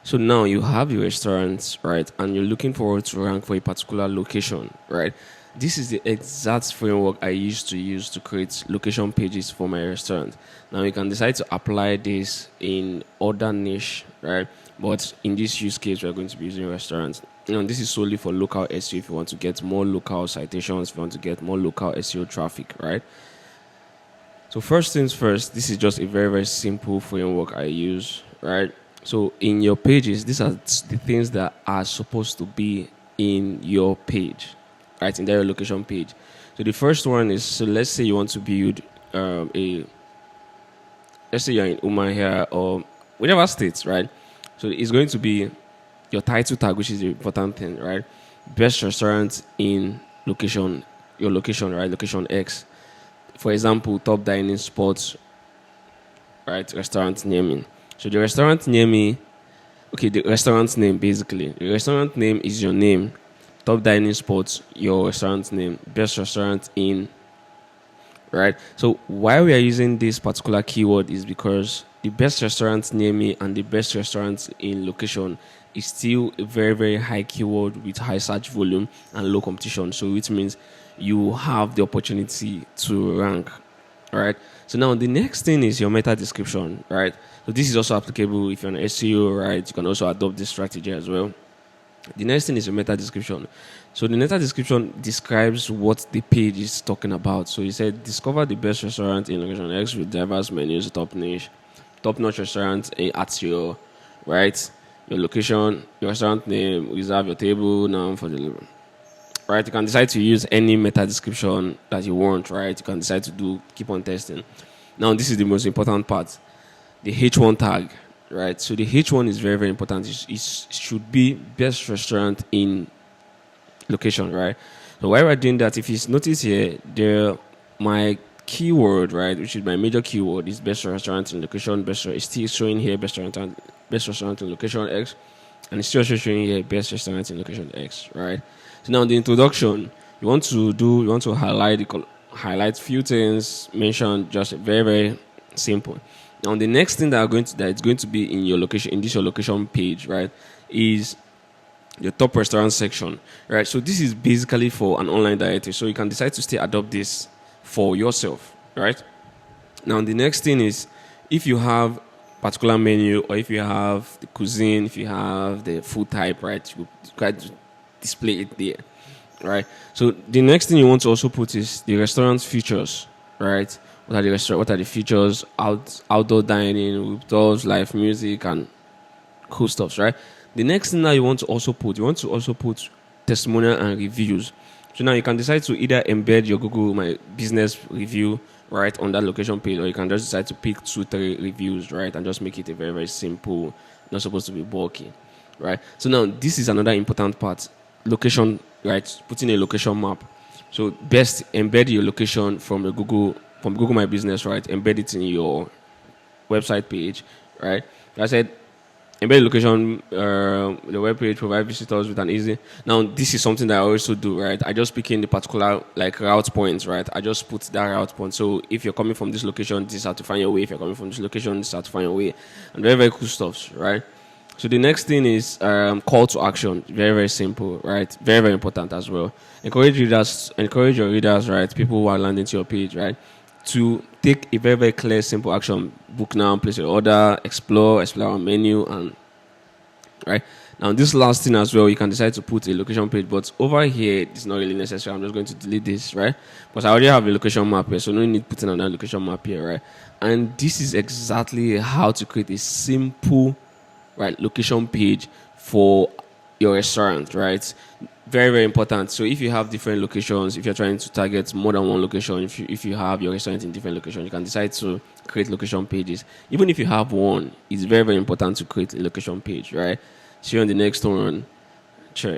So now you have your restaurants, right? And you're looking forward to rank for a particular location, right? This is the exact framework I used to use to create location pages for my restaurant. Now you can decide to apply this in other niche, right? But in this use case, we're going to be using restaurants. This is solely for local SEO if you want to get more local citations, if you want to get more local SEO traffic, right? So first things first, this is just a very, very simple framework I use, right? So in your pages, these are the things that are supposed to be in your page, right? In their location page. So the first one is, so let's say you want to build let's say you're in Uma here or whichever state, right? So it's going to be your title tag, which is the important thing, right? Best restaurant in location, your location, right? Location X. For example, top dining spots, right? Restaurant near me. So the restaurant near me, okay, the restaurant name basically. The restaurant name is your name. Top dining spots, your restaurant name. Best restaurant in, right? So why we are using this particular keyword is because the best restaurant near me and the best restaurant in location is still a very, very high keyword with high search volume and low competition. So which means you have the opportunity to rank, right? So now the next thing is your meta description, right? So this is also applicable if you're an SEO, right? You can also adopt this strategy as well. The next thing is your meta description. So the meta description describes what the page is talking about. So you said discover the best restaurant in location X with diverse menus, top-notch restaurant at your, right? Your location, your restaurant name, reserve your table now for delivery. Right, you can decide to use any meta description that you want, right? You can decide to keep on testing. Now, this is the most important part, the H1 tag, right? So the H1 is very, very important. It should be best restaurant in location, right? So while we're doing that, if you notice here, my keyword, right, which is my major keyword, is best restaurant in location. It's still showing here best restaurant in location X, and it's still showing here best restaurant in location X, right? So now the introduction, you want to highlight few things, mention just very, very simple. Now the next thing that it's going to be in your location, in this your location page, right, is your top restaurant section, right? So this is basically for an online directory. So you can decide to still adopt this for yourself, right? Now the next thing is if you have particular menu or if you have the cuisine, if you have the food type, right, you can display it there, right? So the next thing you want to also put is the restaurant features, right? What are the features? Outdoor dining, with those live music and cool stuff, right? The next thing that you want to also put testimonial and reviews. So now you can decide to either embed your Google My Business review right on that location page, or you can just decide to pick 2-3 reviews, right, and just make it a very, very simple, not supposed to be bulky, right? So now this is another important part. Location, right? Putting a location map. So best embed your location from Google My Business, right? Embed it in your website page, right? I said embed location, the web page, provide visitors with an easy. Now this is something that I also do, right? I just pick in the particular like route points, right? I just put that route point. So if you're coming from this location, this is how to find your way. If you're coming from this location, this is how to find your way. And very, very cool stuff, right? So the next thing is call to action. Very, very simple, right? Very, very important as well. Encourage your readers, right? People who are landing to your page, right? To take a very, very clear, simple action. Book now, place your order, explore our menu, and right. Now this last thing as well, you can decide to put a location page, but over here it's not really necessary. I'm just going to delete this, right? Because I already have a location map here, so no need putting another location map here, right? And this is exactly how to create a simple, right, location page for your restaurant, right? Very, very important. So if you have different locations, if you're trying to target more than one location, if you have your restaurant in different locations, you can decide to create location pages. Even if you have one, it's very, very important to create a location page, right? See you on the next one. Cheers.